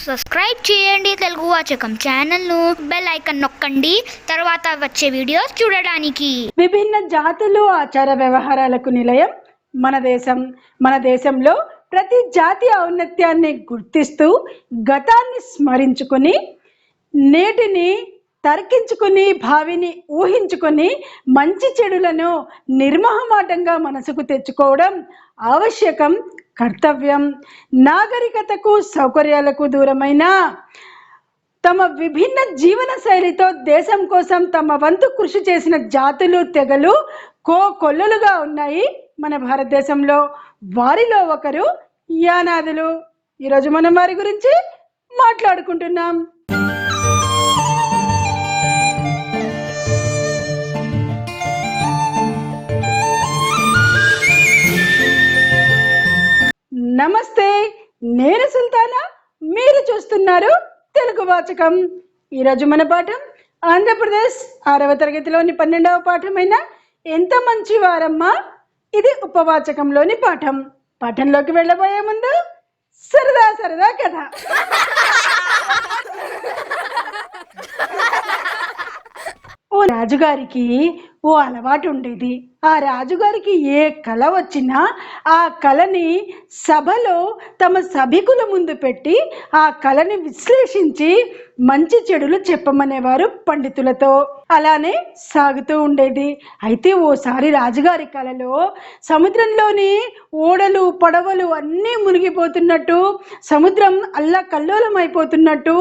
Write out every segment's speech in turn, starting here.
Subscribe చేయండి తెలుగు వాచకం ఛానల్ను, bell icon నొక్కండి తర్వాత వచ్చే వీడియోస్ చూడడానికి. విభిన్న జాతులు ఆచార వ్యవహారాలకు నిలయం మన దేశం. మన దేశంలో ప్రతి జాతి ఔన్నత్యాన్ని గుర్తిస్తూ గతాన్ని స్మరించుకొని నేటిని తర్కించుకుని భావిని ఊహించుకొని మంచి చెడులను నిర్మహమాటంగా మనసుకు తెచ్చుకోవడం ఆవశ్యకం, కర్తవ్యం. నాగరికతకు సౌకర్యాలకు దూరమైన తమ విభిన్న జీవన శైలితో దేశం కోసం తమ వంతు కృషి చేసిన జాతులు తెగలు కోకొల్లులుగా ఉన్నాయి మన భారతదేశంలో. వారిలో ఒకరు యానాదులు. ఈరోజు మనం వారి గురించి మాట్లాడుకుంటున్నాం. నమస్తే, నేను సుల్తానా, మీరు చూస్తున్నారు తెలుగు వాచకం. ఈరోజు మన పాఠం ఆంధ్రప్రదేశ్ 6వ తరగతిలోని 12వ పాఠమైన ఎంత మంచి వారమ్మా. ఇది ఉపవాచకంలోని పాఠం. పాఠంలోకి వెళ్ళబోయే ముందు సరదా సరదా కథ. ఓ రాజుగారికి ఓ అలవాటు ఉండేది. ఆ రాజుగారికి ఏ కళ వచ్చినా ఆ కళని సభలో తమ సభికుల ముందు పెట్టి ఆ కళని విశ్లేషించి మంచి చెడులు చెప్పమనేవారు పండితులతో. అలానే సాగుతూ ఉండేది. అయితే ఓసారి రాజుగారి కళలో సముద్రంలోని ఓడలు పడవలు అన్నీ మునిగిపోతున్నట్టు, సముద్రం అల్లకల్లోలం అయిపోతున్నట్టు,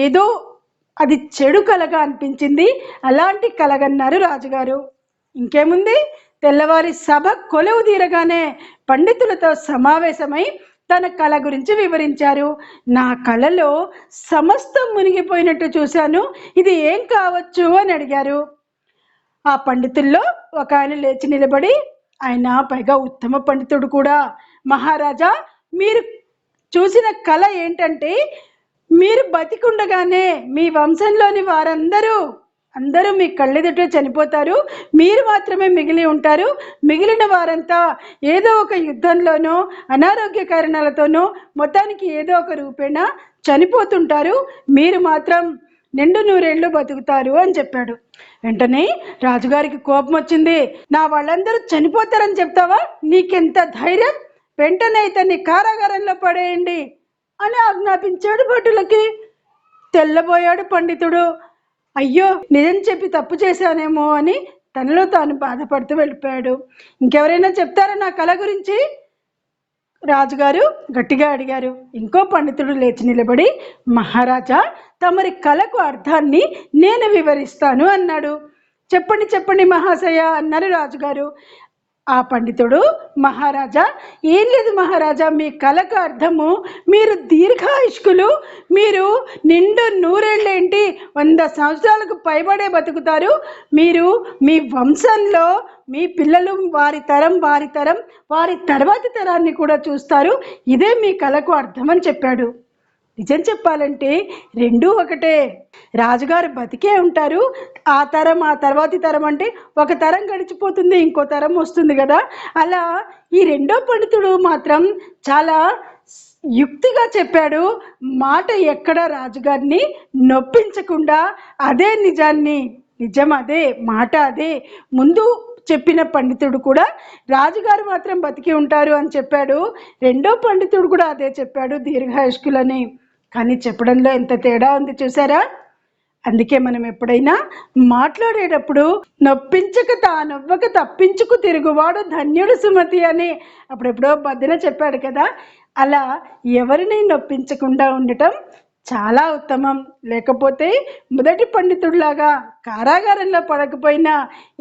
ఏదో అది చెడు కలగా అనిపించింది. అలాంటి కలగన్నారు రాజుగారు. ఇంకేముంది, తెల్లవారి సభ కొలువు తీరగానే పండితులతో సమావేశమై తన కళ గురించి వివరించారు. నా కళలో సమస్తం మునిగిపోయినట్టు చూశాను, ఇది ఏం కావచ్చు అని అడిగారు. ఆ పండితుల్లో ఒక ఆయన లేచి నిలబడి, ఆయన పైగా ఉత్తమ పండితుడు కూడా, మహారాజా, మీరు చూసిన కళ ఏంటంటే, మీరు బతికుండగానే మీ వంశంలోని అందరూ మీ కళ్ళెదుట చనిపోతారు, మీరు మాత్రమే మిగిలి ఉంటారు. మిగిలిన వారంతా ఏదో ఒక యుద్ధంలోనో అనారోగ్య కారణాలతోనో మొత్తానికి ఏదో ఒక రూపేణ చనిపోతుంటారు, మీరు మాత్రం నిండు నూరేళ్లు బతుకుతారు అని చెప్పాడు. వెంటనే రాజుగారికి కోపం వచ్చింది. నా వాళ్ళందరూ చనిపోతారని చెప్తావా, నీకెంత ధైర్యం, వెంటనే ఇతన్ని కారాగారంలో పడేయండి అని ఆజ్ఞాపించాడు భటులకి. తెల్లబోయాడు పండితుడు. అయ్యో, నిజం చెప్పి తప్పు చేశానేమో అని తనలో తాను బాధపడుతూ వెళ్ళిపోయాడు. ఇంకెవరైనా చెప్తారా నా కళ గురించి? రాజుగారు గట్టిగా అడిగారు. ఇంకో పండితుడు లేచి నిలబడి, మహారాజా, తమరి కళకు అర్థాన్ని నేను వివరిస్తాను అన్నాడు. చెప్పండి చెప్పండి మహాశయ అన్నారు రాజుగారు. ఆ పండితుడు, మహారాజా, ఏం లేదు మహారాజా, మీ కళకు అర్థము, మీరు దీర్ఘాయుష్కులు, మీరు నిండు నూరేళ్ళేంటి 100 సంవత్సరాలకు పైబడే బతుకుతారు, మీరు మీ వంశంలో మీ పిల్లలు వారి తరం వారి తర్వాతి తరాన్ని కూడా చూస్తారు, ఇదే మీ కళకు అర్థం అని చెప్పాడు. నిజం చెప్పాలంటే రెండూ ఒకటే. రాజుగారు బతికే ఉంటారు, ఆ తరం ఆ తర్వాతి తరం అంటే ఒక తరం గడిచిపోతుంది, ఇంకో తరం వస్తుంది కదా. అలా ఈ రెండో పండితుడు మాత్రం చాలా యుక్తిగా చెప్పాడు. మాట ఎక్కడ రాజుగారిని నొప్పించకుండా అదే నిజం అదే, మాట అదే. ముందు చెప్పిన పండితుడు కూడా రాజుగారు మాత్రం బతికి ఉంటారు అని చెప్పాడు. రెండో పండితుడు కూడా అదే చెప్పాడు, దీర్ఘాయుష్కులని. కానీ చెప్పడంలో ఎంత తేడా ఉంది చూసారా. అందుకే మనం ఎప్పుడైనా మాట్లాడేటప్పుడు నొప్పించక తానొవ్వక తప్పించుకు తిరుగువాడు ధన్యుడు సుమతి అని అప్పుడెప్పుడో బద్దెన చెప్పాడు కదా. అలా ఎవరిని నొప్పించకుండా ఉండటం చాలా ఉత్తమం. లేకపోతే మొదటి పండితుడిలాగా కారాగారంలో పడకపోయినా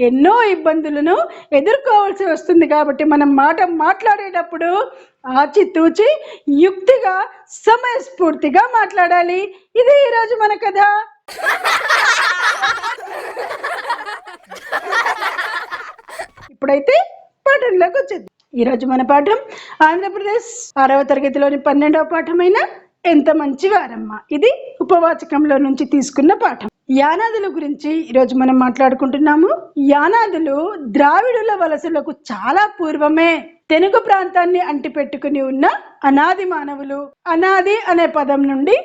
ఎన్నో ఇబ్బందులను ఎదుర్కోవాల్సి వస్తుంది. కాబట్టి మనం మాట్లాడేటప్పుడు ఆచితూచి యుక్తిగా సమయస్ఫూర్తిగా మాట్లాడాలి. ఇది ఈరోజు మన కథ. ఇప్పుడైతే పాఠంలోకి వచ్చేది. ఈరోజు మన పాఠం ఆంధ్రప్రదేశ్ 6వ తరగతిలోని 12వ పాఠమైన ఎంత మంచి వారమ్మ. ఇది ఉపవాచకంలో నుంచి తీసుకున్న పాఠం. యానాదుల గురించి ఈరోజు మనం మాట్లాడుకుంటున్నాము. యానాదులు ద్రావిడుల వలసలకు చాలా పూర్వమే తెనుగు ప్రాంతాన్ని అంటిపెట్టుకుని ఉన్న అనాది మానవులు. అనాది అనే పదం నుండి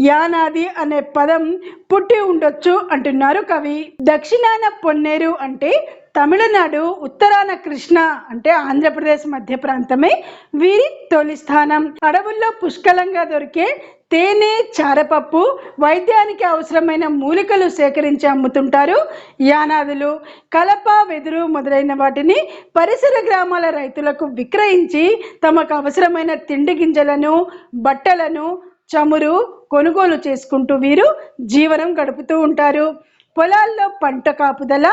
యానాది అనే పదం పుట్టి ఉండొచ్చు అంటున్నారు కవి. దక్షిణాన పొన్నేరు అంటే తమిళనాడు, ఉత్తరాన కృష్ణ అంటే ఆంధ్రప్రదేశ్ మధ్య ప్రాంతమే వీరి తొలి స్థానం. అడవుల్లో పుష్కలంగా దొరికే తేనె, చారపప్పు, వైద్యానికి అవసరమైన మూలికలు సేకరించి అమ్ముతుంటారు యానాదులు. కలప, వెదురు మొదలైన వాటిని పరిసర గ్రామాల రైతులకు విక్రయించి తమకు అవసరమైన తిండి గింజలను, బట్టలను, చమురు కొనుగోలు చేసుకుంటూ వీరు జీవనం గడుపుతూ ఉంటారు. పొలాల్లో పంట కాపుదల,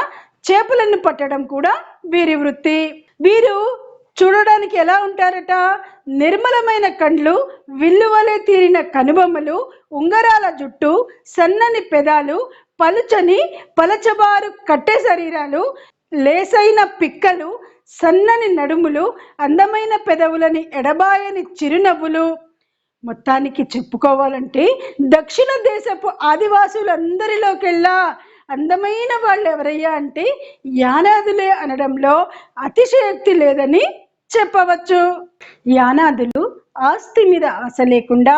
చేపలను పట్టడం కూడా వీరి వృత్తి. వీరు చూడడానికి ఎలా ఉంటారట? నిర్మలమైన కండ్లు, విల్లువలే తీరిన కనుబొమ్మలు, ఉంగరాల జుట్టు, సన్నని పెదాలు, పలుచని పలచబారు కట్టె శరీరాలు, లేసైన పిక్కలు, సన్నని నడుములు, అందమైన పెదవులని ఎడబాయని చిరునవ్వులు. మొత్తానికి చెప్పుకోవాలంటే దక్షిణ దేశపు ఆదివాసులందరిలోకెల్లా అందమైన వాళ్ళు ఎవరయ్యా అంటే యానాదులే అనడంలో అతిశయోక్తి లేదని చెప్పవచ్చు. యానాదులు ఆస్తి మీద ఆశ లేకుండా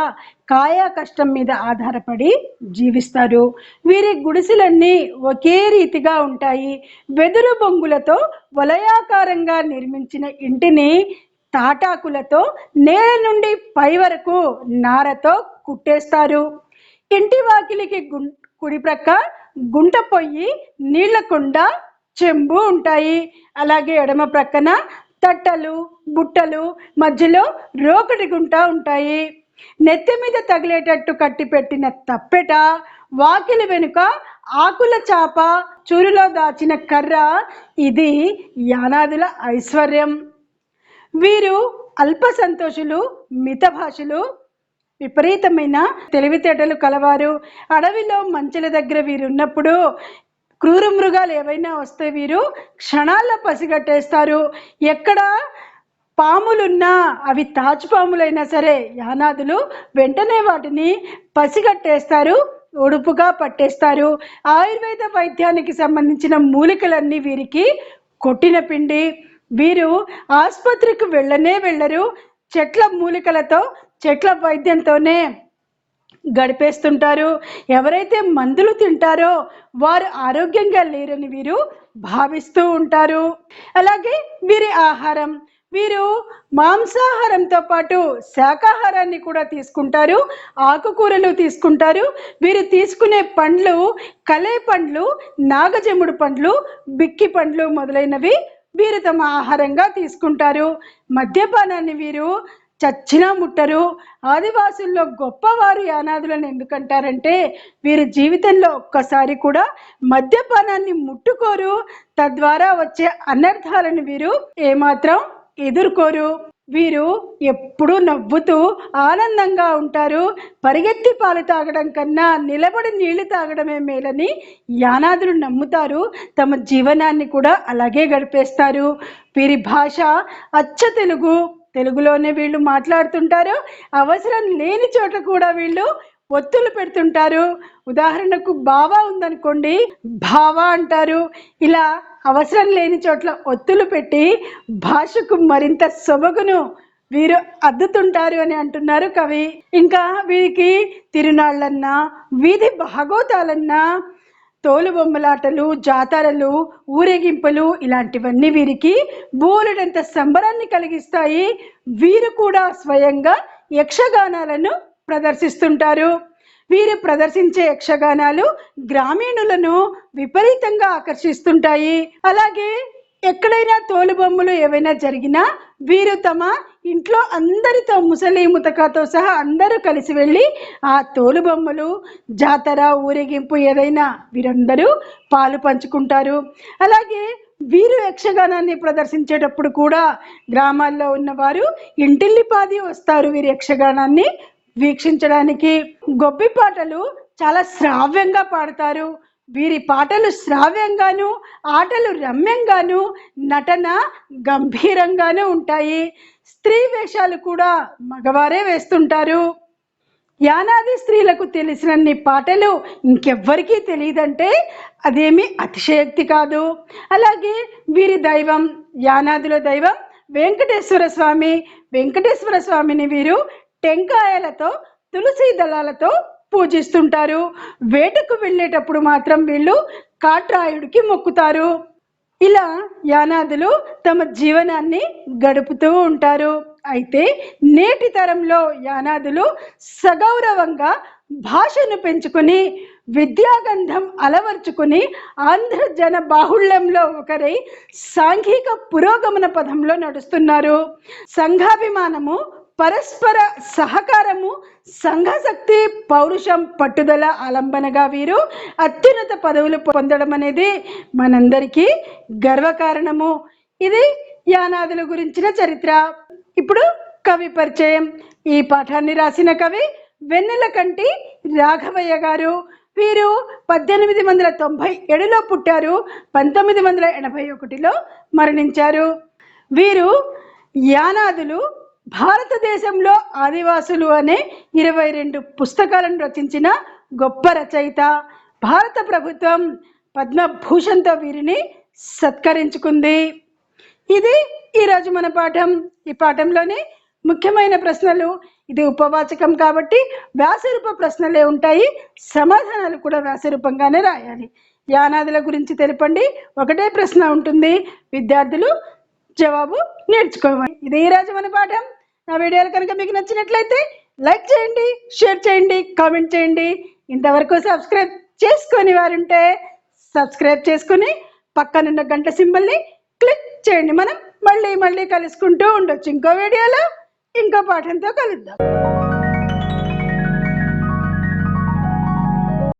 కాయా కష్టం మీద ఆధారపడి జీవిస్తారు. వీరి గుడిసెలన్నీ ఒకే రీతిగా ఉంటాయి. వెదురు బొంగులతో వలయాకారంగా నిర్మించిన ఇంటిని తాటాకులతో నేల నుండి పై వరకు నారతో కుట్టేస్తారు. ఇంటి వాకిలికి కుడి ప్రక్క గుంట పొయ్యి, నీళ్ల కుండ, చెంబు ఉంటాయి. అలాగే ఎడమ ప్రక్కన తట్టలు, బుట్టలు, మధ్యలో రోకటి గుంట ఉంటాయి. నెత్తి మీద తగిలేటట్టు కట్టి పెట్టిన తప్పెట, వాకిలి వెనుక ఆకుల చాప, చూరులో దాచిన కర్ర, ఇది యానాదుల ఐశ్వర్యం. వీరు అల్ప సంతోషులు, మితభాషులు, విపరీతమైన తెలివితేటలు కలవారు. అడవిలో మంచెల దగ్గర వీరు ఉన్నప్పుడు క్రూర మృగాలు ఏవైనా వస్తే వీరు క్షణాల్లో పసిగట్టేస్తారు. ఎక్కడ పాములున్నా, అవి తాచుపాములైనా సరే యానాదులు వెంటనే వాటిని పసిగట్టేస్తారు, ఒడుపుగా పట్టేస్తారు. ఆయుర్వేద వైద్యానికి సంబంధించిన మూలికలన్నీ వీరికి కొట్టిన పిండి. వీరు ఆసుపత్రికి వెళ్ళరు. చెట్ల మూలికలతో, చెట్ల వైద్యంతోనే గడిపేస్తుంటారు. ఎవరైతే మందులు తింటారో వారు ఆరోగ్యంగా లేరని వీరు భావిస్తూ ఉంటారు. అలాగే వీరి ఆహారం, వీరు మాంసాహారంతో పాటు శాకాహారాన్ని కూడా తీసుకుంటారు, ఆకుకూరలు తీసుకుంటారు. వీరు తీసుకునే పండ్లు కలే పండ్లు, నాగజముడు పండ్లు, బిక్కి పండ్లు మొదలైనవి వీరు తమ ఆహారంగా తీసుకుంటారు. మద్యపానాన్ని వీరు చచ్చినా ముట్టరు. ఆదివాసుల్లో గొప్పవారు యానాదులను ఎందుకంటారంటే వీరి జీవితంలో ఒక్కసారి కూడా మద్యపానాన్ని ముట్టుకోరు. తద్వారా వచ్చే అనర్థాలను వీరు ఏమాత్రం ఎదుర్కోరు. వీరు ఎప్పుడూ నవ్వుతూ ఆనందంగా ఉంటారు. పరిగెత్తి పాలు తాగడం కన్నా నిలబడి నీళ్లు తాగడమే మేలని యానాదులు నమ్ముతారు. తమ జీవనాన్ని కూడా అలాగే గడిపేస్తారు. వీరి భాష అచ్చ తెలుగు. తెలుగులోనే వీళ్ళు మాట్లాడుతుంటారు. అవసరం లేని చోట కూడా వీళ్ళు ఒత్తులు పెడుతుంటారు. ఉదాహరణకు బావా ఉందనుకోండి, భావా అంటారు. ఇలా అవసరం లేని చోట్ల ఒత్తులు పెట్టి భాషకు మరింత సొబగును వీరు అద్దుతుంటారు అని అంటున్నారు కవి. ఇంకా వీరికి తిరునాళ్ళన్నా, వీధి భాగోతాలన్నా, తోలుబొమ్మలాటలు, జాతరలు, ఊరేగింపులు ఇలాంటివన్నీ వీరికి బోలెడంత సంబరాన్ని కలిగిస్తాయి. వీరు కూడా స్వయంగా యక్షగానాలను ప్రదర్శిస్తుంటారు. వీరు ప్రదర్శించే యక్షగానాలు గ్రామీణులను విపరీతంగా ఆకర్షిస్తుంటాయి. అలాగే ఎక్కడైనా తోలుబొమ్మలు ఏవైనా జరిగినా వీరు తమ ఇంట్లో అందరితో, ముసలి ముతకతో సహా అందరూ కలిసి వెళ్ళి ఆ తోలుబొమ్మలు, జాతర, ఊరేగింపు ఏదైనా వీరందరూ పాలు పంచుకుంటారు. అలాగే వీరు యక్షగానాన్ని ప్రదర్శించేటప్పుడు కూడా గ్రామాల్లో ఉన్నవారు ఇంటిల్లిపాది వస్తారు వీరి యక్షగానాన్ని వీక్షించడానికి. గొబ్బి పాటలు చాలా శ్రావ్యంగా పాడతారు. వీరి పాటలు శ్రావ్యంగాను, ఆటలు రమ్యంగాను, నటన గంభీరంగాను ఉంటాయి. స్త్రీ వేషాలు కూడా మగవారే వేస్తుంటారు. యానాది స్త్రీలకు తెలిసినన్ని పాటలు ఇంకెవ్వరికీ తెలియదంటే అదేమీ అతిశయోక్తి కాదు. అలాగే వీరి దైవం, యానాదుల దైవం వెంకటేశ్వర స్వామి. వెంకటేశ్వర స్వామిని వీరు టెంకాయలతో తులసి దళాలతో పూజిస్తుంటారు. వేటకు వెళ్ళేటప్పుడు మాత్రం వీళ్ళు కాట్రాయుడికి మొక్కుతారు. ఇలా యానాదులు తమ జీవనాన్ని గడుపుతూ ఉంటారు. అయితే నేటి తరంలో యానాదులు సగౌరవంగా భాషను పెంచుకుని విద్యాగంధం అలవర్చుకుని ఆంధ్ర జన బాహుళ్యంలో ఒకరై సాంఘిక పురోగమన పథంలో నడుస్తున్నారు. సంఘాభిమానము, పరస్పర సహకారము, సంఘశక్తి, పౌరుషం, పట్టుదల ఆలంబనగా వీరు అత్యున్నత పదవులు పొందడం అనేది మనందరికీ గర్వకారణము. ఇది యానాదుల గురించిన చరిత్ర. ఇప్పుడు కవి పరిచయం. ఈ పాఠాన్ని రాసిన కవి వెన్నెలకంటి రాఘవయ్య గారు. వీరు 1897లో పుట్టారు, 1981లో మరణించారు. వీరు యానాదులు భారతదేశంలో ఆదివాసులు అనే 22 పుస్తకాలను రచించిన గొప్ప రచయిత. భారత ప్రభుత్వం పద్మభూషణ్తో వీరిని సత్కరించుకుంది. ఇది ఈరోజు మన పాఠం. ఈ పాఠంలోని ముఖ్యమైన ప్రశ్నలు. ఇది ఉపవాచకం కాబట్టి వ్యాసరూప ప్రశ్నలే ఉంటాయి. సమాధానాలు కూడా వ్యాసరూపంగానే రాయాలి. యానాదుల గురించి తెలపండి. ఒకటే ప్రశ్న ఉంటుంది. విద్యార్థులు జవాబు నేర్చుకోవాలి. ఇది ఈరోజు మన పాఠం. నా వీడియోలు కనుక మీకు నచ్చినట్లయితే లైక్ చేయండి, షేర్ చేయండి, కామెంట్ చేయండి. ఇంతవరకు సబ్స్క్రైబ్ చేసుకొని వారుంటే సబ్స్క్రైబ్ చేసుకుని పక్కనున్న గంట సింబల్ని క్లిక్ చేయండి. మనం మళ్ళీ కలుసుకుంటూ ఉండొచ్చు. ఇంకో వీడియోలో ఇంకో పాఠంతో కలుద్దాం.